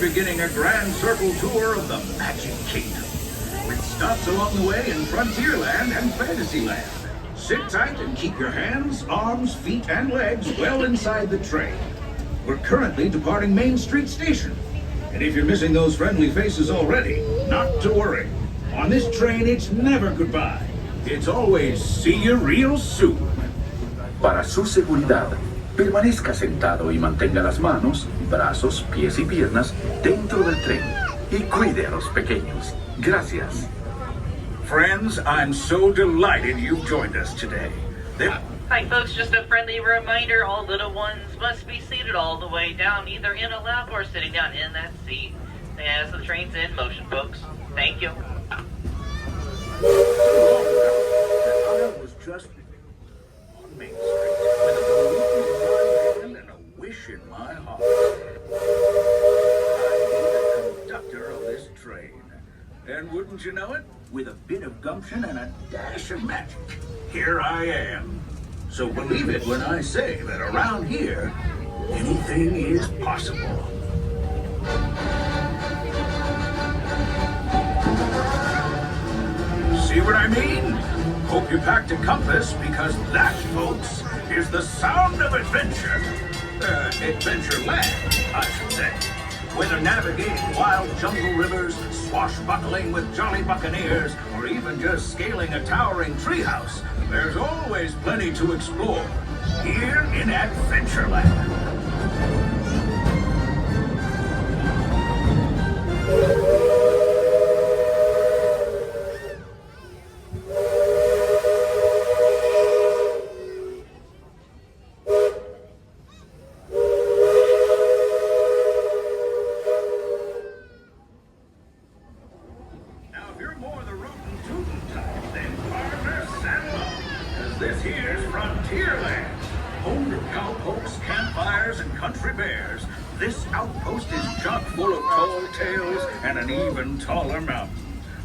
beginning a grand circle tour of the Magic Kingdom, with stops along the way in Frontierland and Fantasyland. Sit tight and keep your hands, arms, feet, and legs well inside the train. We're currently departing Main Street Station. And if you're missing those friendly faces already, not to worry. On this train, it's never goodbye. It's always see you real soon. Para su seguridad, permanezca sentado y mantenga las manos, brazos, pies y piernas dentro del tren. Y cuide a los pequeños. Gracias. Friends, I'm so delighted you've joined us today. Hi folks, just a friendly reminder, all little ones must be seated all the way down, either in a lap or sitting down in that seat. As the train's in motion, folks. Thank you. I was just on Main Street with a balloon in my hand and a wish in my heart. I'd be the conductor of this train. And wouldn't you know it, with a bit of gumption and a dash of magic, here I am. So believe it when I say that around here, anything is possible. See what I mean? Hope you packed a compass, because that, folks, is the sound of adventure. Adventureland, I should say. Whether navigating wild jungle rivers, swashbuckling with jolly buccaneers, or even just scaling a towering treehouse, there's always plenty to explore here in Adventureland. This here's Frontierland, home to cowpokes, campfires, and country bears. This outpost is chock full of tall tales and an even taller mountain.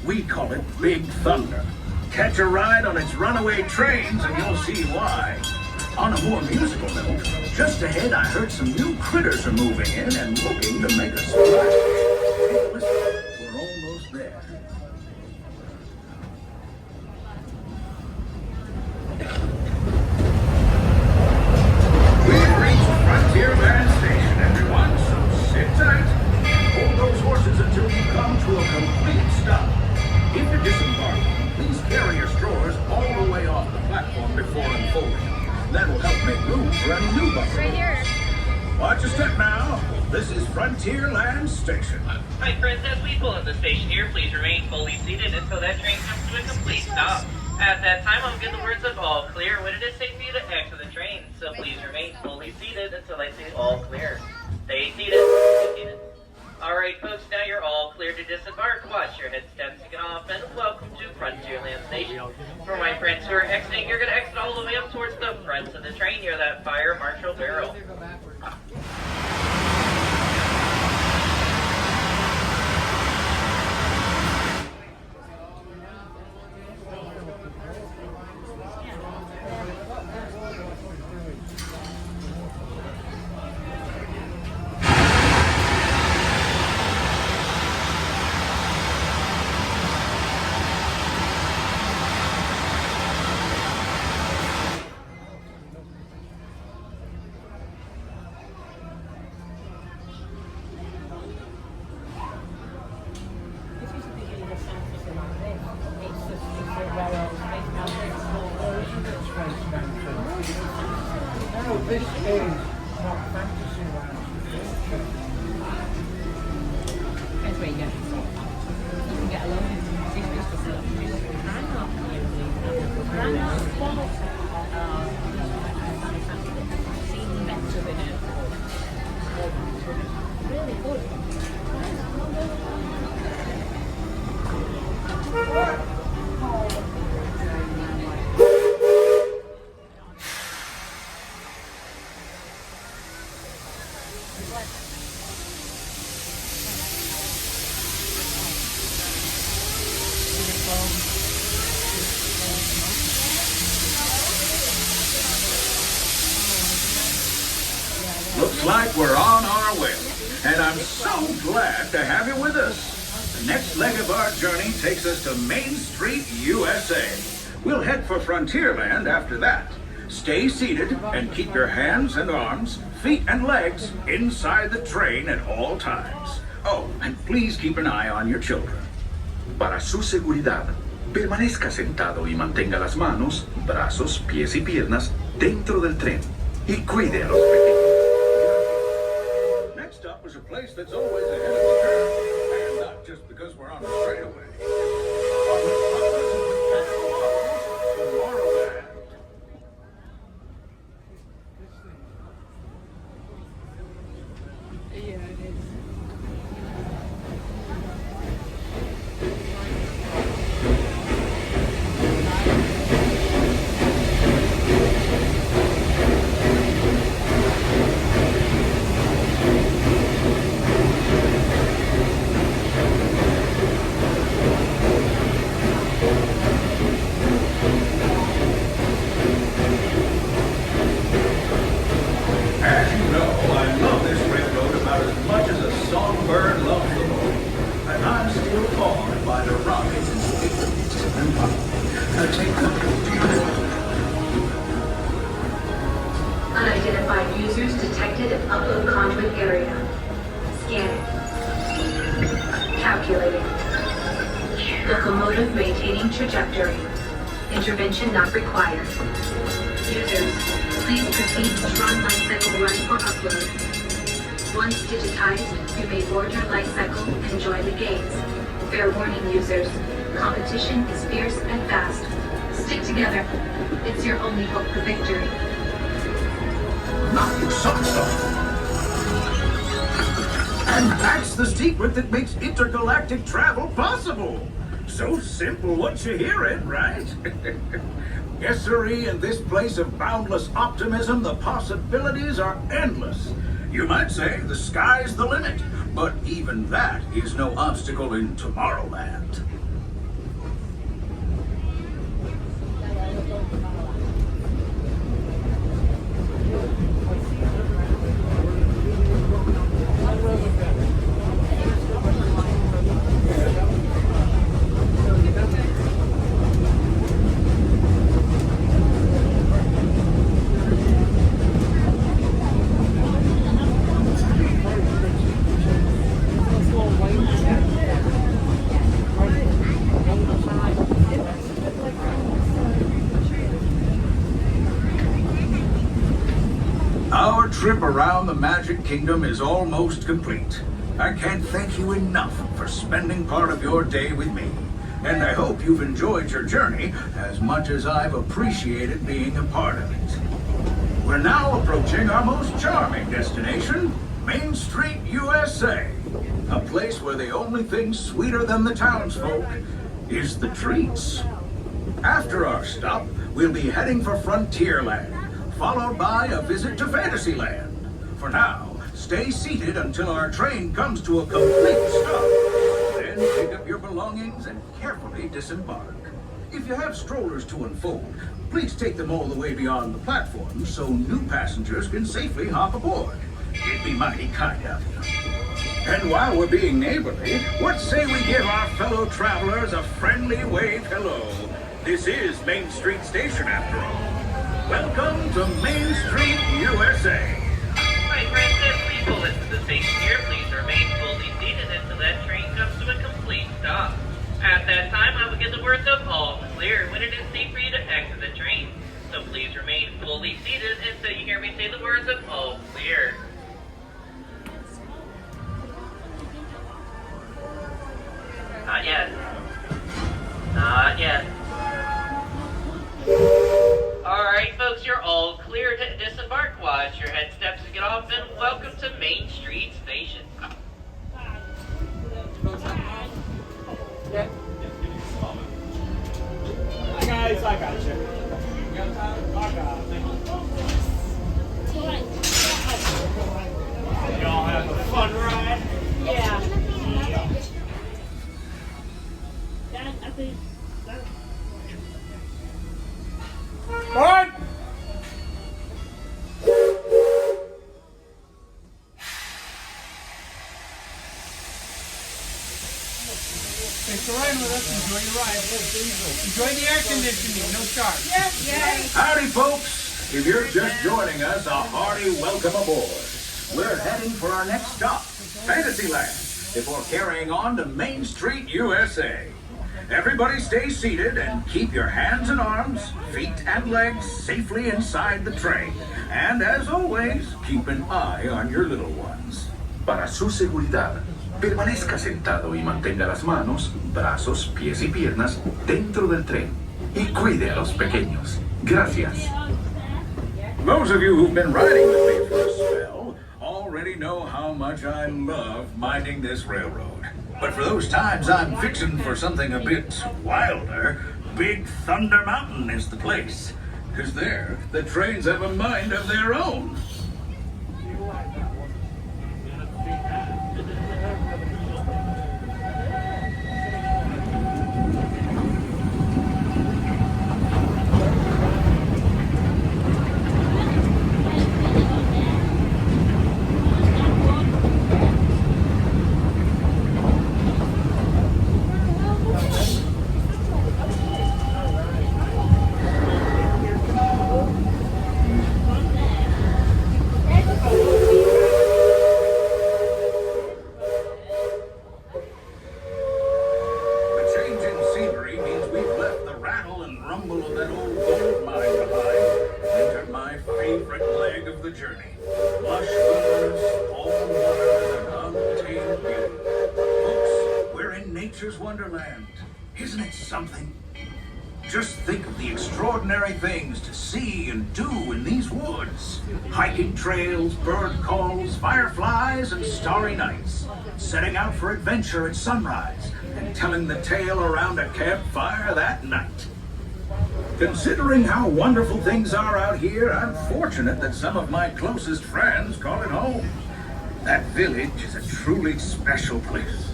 We call it Big Thunder. Catch a ride on its runaway trains and you'll see why. On a more musical note, just ahead I heard some new critters are moving in and looking to make a splash. Hey, listen, we're almost there. Frontierland Station, everyone, so sit tight and hold those horses until you come to a complete stop. If you're disembarking, please carry your strawers all the way off the platform before unfolding. That'll help make room for any new buses. Right here. Watch your step now. This is Frontierland Station. Hi friends, as we pull into the station here, please remain fully seated until that train comes to a complete stop. At that time, I'm going to give the words of all clear when it is safe for you to exit the train. So please remain fully seated until I say all clear. Stay seated. Stay seated. Alright folks, now you're all clear to disembark. Watch your head steps to get off, and welcome to Frontierland Station. For my friends who are exiting, you're going to exit all the way up towards the front of the train near that fire marshal barrel. This is not Fantasyland. Depends where you go. You can get along with this business along. Seen better than it. Really good. Looks like we're on our way. and I'm so glad to have you with us. The next leg of our journey takes us to Main Street, USA. We'll head for Frontierland after that. Stay seated and keep your hands and arms, feet and legs inside the train at all times. Oh, and please keep an eye on your children. Para su seguridad, permanezca sentado y mantenga las manos, brazos, pies y piernas dentro del tren. Y cuide a los pequeños. Next up is a place that's always ahead of the curve, and not just because we're on the straightaway. Tomorrowland. Yeah, it is. As you know, I love this railroad about as much as a songbird loves the moon. And I'm still awed by the rockets and speakers and pop. Now take control to your Unidentified users detected in upload conduit area. Scanning. Calculating. Locomotive maintaining trajectory. Intervention not required. Users, please proceed to run life cycle run for upload. Once digitized, you may board your life cycle and join the games. Fair warning, users. Competition is fierce and fast. Stick together. It's your only hope for victory. Not some stuff. And that's the secret that makes intergalactic travel possible. So simple once you hear it, right? Yes, sirree, in this place of boundless optimism, the possibilities are endless. You might say the sky's the limit, but even that is no obstacle in Tomorrowland. Our trip around the Magic Kingdom is almost complete. I can't thank you enough for spending part of your day with me. And I hope you've enjoyed your journey as much as I've appreciated being a part of it. We're now approaching our most charming destination, Main Street, USA. A place where the only thing sweeter than the townsfolk is the treats. After our stop, we'll be heading for Frontierland, followed by a visit to Fantasyland. For now, stay seated until our train comes to a complete stop. Then pick up your belongings and carefully disembark. If you have strollers to unfold, please take them all the way beyond the platform so new passengers can safely hop aboard. It'd be mighty kind of you. And while we're being neighborly, what say we give our fellow travelers a friendly wave hello? This is Main Street Station after all. Welcome to Main Street, USA. My friends, please pull into the station here. Please remain fully seated until that train comes to a complete stop. At that time, I will get the words of all clear when it is safe for you to exit the train. So please remain fully seated until you hear me say the words of all clear. Not yet. Not yet. Alright folks, you're all clear to disembark. Watch your head steps to get off and welcome to Main Street Station. Hi guys, I got you. I got it. Thanks for riding with us. Enjoy your ride. Enjoy the air conditioning. No charge. Howdy, folks. If you're just joining us, a hearty welcome aboard. We're heading for our next stop, Fantasyland, before carrying on to Main Street, USA. Everybody stay seated and keep your hands and arms, feet and legs safely inside the train. And as always, keep an eye on your little ones. Para su seguridad, permanezca sentado y mantenga las manos, brazos, pies y piernas dentro del tren. Y cuide a los pequeños. Gracias. Those of you who've been riding with me for a spell already know how much I love minding this railroad. But for those times I'm fixing for something a bit wilder, Big Thunder Mountain is the place. 'Cause there, the trains have a mind of their own. Wonderland. Isn't it something? Just think of the extraordinary things to see and do in these woods. Hiking trails, bird calls, fireflies, and starry nights. Setting out for adventure at sunrise and telling the tale around a campfire that night. Considering how wonderful things are out here, I'm fortunate that some of my closest friends call it home. That village is a truly special place.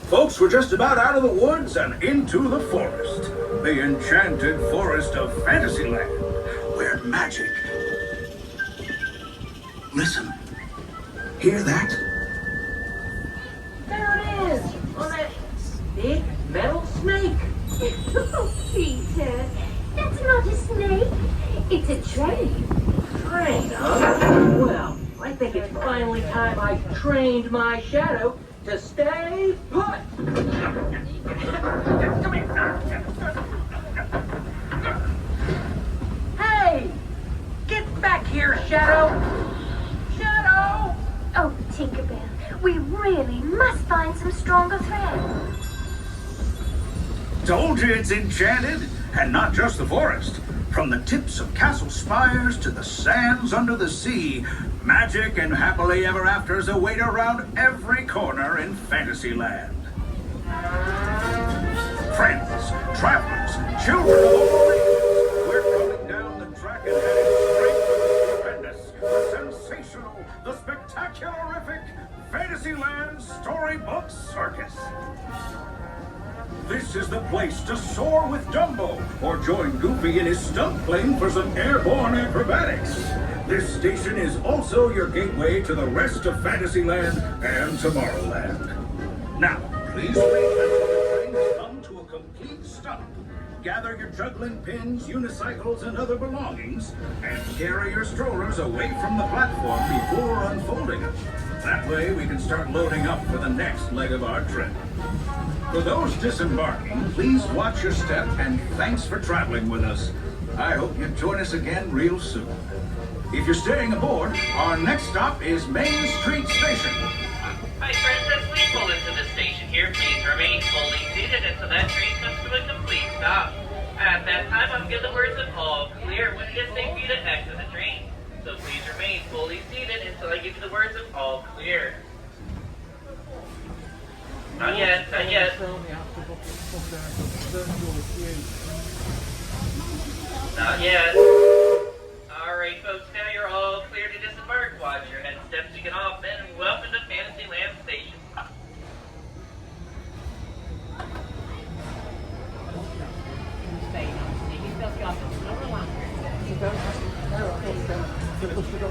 Folks, we're just about out of the woods and into the forest. The enchanted forest of Fantasyland, where magic... Listen. Hear that? There it is! On that big metal snake! Oh, Peter, that's not a snake. It's a train. Train, huh? Well, I think it's finally time I trained my shadow to stay put! Come here! Hey! Get back here, Shadow! Shadow! Oh, Tinkerbell, we really must find some stronger thread. Told you it's enchanted, and not just the forest. From the tips of castle spires to the sands under the sea, magic and happily ever afters await around every corner in Fantasyland. Friends, travelers, children of all ages, we're coming down the track and heading straight for the stupendous, the sensational, the spectacularific Fantasyland Storybook Circus. This is the place to soar with Dumbo, or join Goofy in his stunt plane for some airborne acrobatics. This station is also your gateway to the rest of Fantasyland and Tomorrowland. Now, please wait until the trains come to a complete stop. Gather your juggling pins, unicycles, and other belongings, and carry your strollers away from the platform before unfolding them. That way we can start loading up for the next leg of our trip. For those disembarking, please watch your step and thanks for traveling with us. I hope you join us again real soon. If you're staying aboard, our next stop is Main Street Station. Hi friends, as we pull into the station here, please remain fully seated until that train comes to a complete stop. At that time, I'll give the words of all clear when it is safe for you to exit the train. So please remain fully seated until I give you the words of all clear. Not yet, not yet. Not yet. Alright folks, now you're all clear to disembark. Watch your head and steps to get off, and welcome to Fantasyland Station. There, of course,